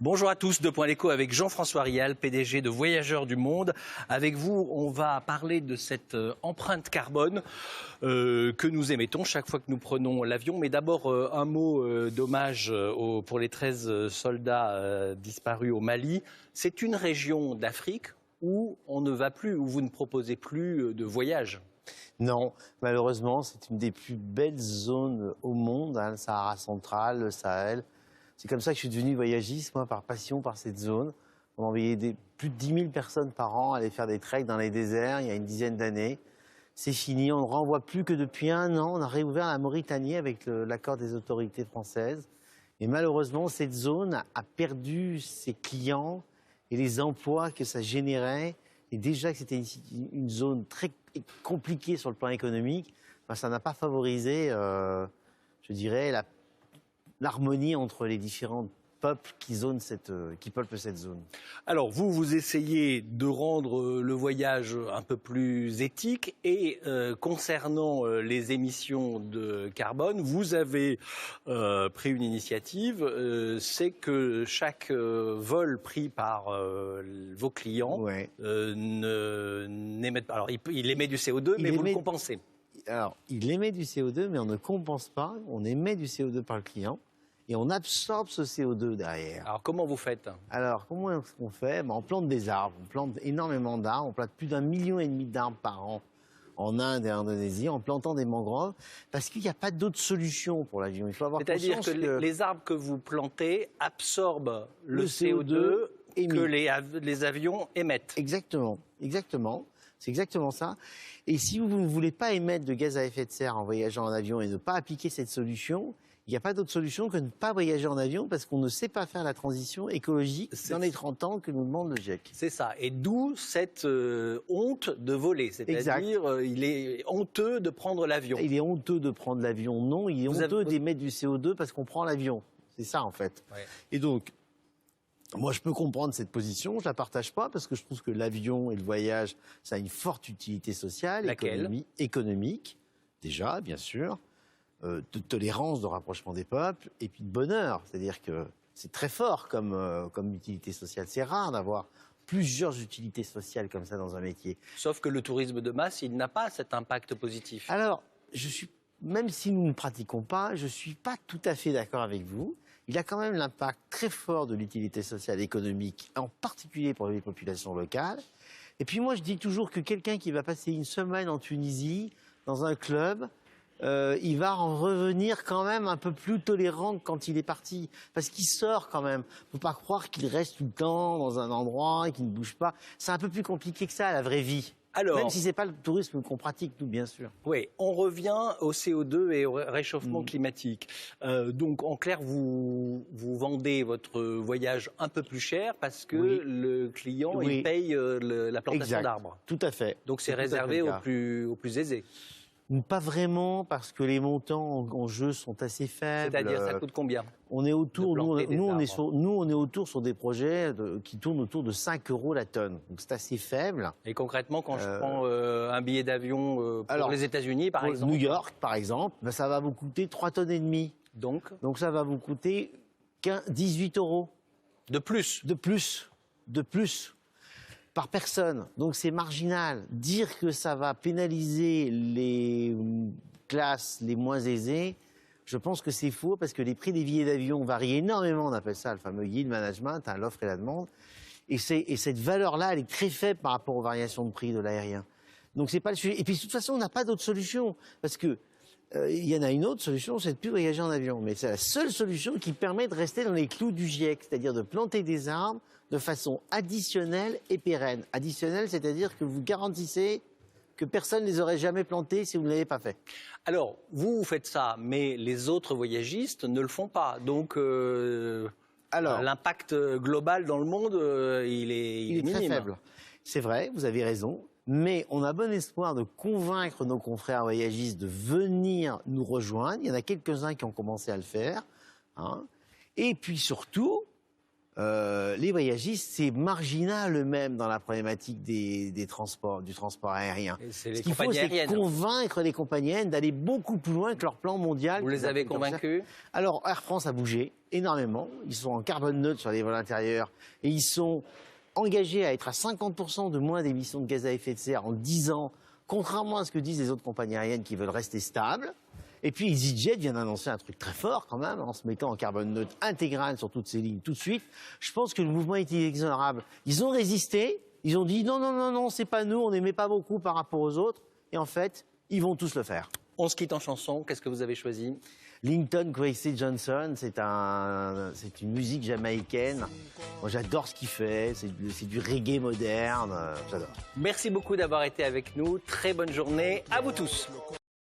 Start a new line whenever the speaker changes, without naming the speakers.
Bonjour à tous, Deux Points l'écho avec Jean-François Rial, PDG de Voyageurs du Monde. Avec vous, on va parler de cette empreinte carbone que nous émettons chaque fois que nous prenons l'avion. Mais d'abord, un mot d'hommage pour les 13 soldats disparus au Mali. C'est une région d'Afrique où on ne va plus, où vous ne proposez plus de voyage.
Non, malheureusement, c'est une des plus belles zones au monde, le Sahara central, le Sahel. C'est comme ça que je suis devenu voyagiste, moi, par passion, par cette zone. On envoyait plus de 10 000 personnes par an aller faire des treks dans les déserts il y a une dizaine d'années. C'est fini, on ne renvoie plus que depuis un an. On a réouvert la Mauritanie avec l'accord des autorités françaises. Et malheureusement, cette zone a perdu ses clients et les emplois que ça générait. Et déjà que c'était une zone très compliquée sur le plan économique, ça n'a pas favorisé, je dirais, l'harmonie entre les différents peuples qui peuplent cette zone.
Alors vous essayez de rendre le voyage un peu plus éthique et concernant les émissions de carbone, vous avez pris une initiative, c'est que chaque vol pris par vos clients n'émet pas. Alors il émet du CO2, mais vous le compensez.
Alors il émet du CO2, mais on ne compense pas, on émet du CO2 par le client. Et on absorbe ce CO2 derrière.
Alors comment vous faites?
Alors comment est-ce qu'on fait? On plante des arbres, on plante énormément d'arbres, on plante plus d'1,5 million d'arbres par an en Inde et en Indonésie, en plantant des mangroves, parce qu'il n'y a pas d'autre solution pour l'avion. Il faut avoir conscience
C'est-à-dire que les arbres que vous plantez absorbent le CO2 que les avions émettent.
Exactement, exactement. C'est exactement ça. Et si vous ne voulez pas émettre de gaz à effet de serre en voyageant en avion et ne pas appliquer cette solution, il n'y a pas d'autre solution que de ne pas voyager en avion parce qu'on ne sait pas faire la transition écologique dans les 30 ans que nous demande le GIEC.
C'est ça. Et d'où cette honte de voler. C'est-à-dire, il est honteux de prendre l'avion.
Il est honteux de prendre l'avion, non. Il est honteux d'émettre du CO2 parce qu'on prend l'avion. C'est ça, en fait. Ouais. Et donc, moi, je peux comprendre cette position. Je ne la partage pas parce que je trouve que l'avion et le voyage, ça a une forte utilité sociale, économique, déjà, bien sûr. De tolérance, de rapprochement des peuples, et puis de bonheur. C'est-à-dire que c'est très fort comme utilité sociale. C'est rare d'avoir plusieurs utilités sociales comme ça dans un métier.
Sauf que le tourisme de masse, il n'a pas cet impact positif.
Alors, même si nous ne pratiquons pas, je ne suis pas tout à fait d'accord avec vous. Il a quand même l'impact très fort de l'utilité sociale et économique, en particulier pour les populations locales. Et puis moi, je dis toujours que quelqu'un qui va passer une semaine en Tunisie, dans un club, il va en revenir quand même un peu plus tolérant que quand il est parti. Parce qu'il sort quand même. Il ne faut pas croire qu'il reste tout le temps dans un endroit et qu'il ne bouge pas. C'est un peu plus compliqué que ça, la vraie vie. Alors, même si ce n'est pas le tourisme qu'on pratique, nous, bien sûr.
Oui, on revient au CO2 et au réchauffement climatique. Donc, en clair, vous vendez votre voyage un peu plus cher parce que le client il paye la plantation d'arbres.
Tout à fait.
Donc, c'est réservé aux plus aisés.
Pas vraiment, parce que les montants en jeu sont assez faibles.
C'est-à-dire, ça coûte combien?
On est autour, nous, on est autour sur des projets qui tournent autour de 5 € la tonne. Donc c'est assez faible.
Et concrètement, quand je prends un billet d'avion pour les États-Unis, par exemple,
New York, par exemple, ça va vous coûter 3,5 tonnes. Donc ça va vous coûter 18 €.
De plus?
De plus. Par personne. Donc c'est marginal. Dire que ça va pénaliser les classes les moins aisées, je pense que c'est faux parce que les prix des billets d'avion varient énormément. On appelle ça le fameux yield management, l'offre et la demande. Et cette valeur-là, elle est très faible par rapport aux variations de prix de l'aérien. Donc c'est pas le sujet. Et puis de toute façon, on n'a pas d'autre solution parce que il y en a une autre solution, c'est de plus voyager en avion. Mais c'est la seule solution qui permet de rester dans les clous du GIEC, c'est-à-dire de planter des arbres de façon additionnelle et pérenne. Additionnelle, c'est-à-dire que vous garantissez que personne ne les aurait jamais plantés si vous ne l'avez pas fait.
Alors, vous faites ça, mais les autres voyagistes ne le font pas. Donc, l'impact global dans le monde, il est minime.
Très faible. C'est vrai, vous avez raison. Mais on a bon espoir de convaincre nos confrères voyagistes de venir nous rejoindre. Il y en a quelques-uns qui ont commencé à le faire. Et puis surtout, les voyagistes, c'est marginal eux-mêmes dans la problématique du transport aérien.
C'est les
Ce qu'il faut,
compagnies
c'est
aériennes.
convaincre les compagnies aériennes d'aller beaucoup plus loin que leur plan mondial.
Vous les avez convaincus?
Alors, Air France a bougé énormément. Ils sont en carbone neutre sur les vols intérieurs et ils sont engagés à être à 50% de moins d'émissions de gaz à effet de serre en 10 ans, contrairement à ce que disent les autres compagnies aériennes qui veulent rester stables. Et puis EasyJet vient d'annoncer un truc très fort quand même, en se mettant en carbone neutre intégral sur toutes ces lignes tout de suite. Je pense que le mouvement est inexorable. Ils ont résisté, ils ont dit non, c'est pas nous, on n'aimait pas beaucoup par rapport aux autres. Et en fait, ils vont tous le faire.
On se quitte en chanson. Qu'est-ce que vous avez choisi?
Linton Kwesi Johnson, c'est une musique jamaïcaine. Moi, j'adore ce qu'il fait. C'est du reggae moderne. J'adore.
Merci beaucoup d'avoir été avec nous. Très bonne journée à vous tous.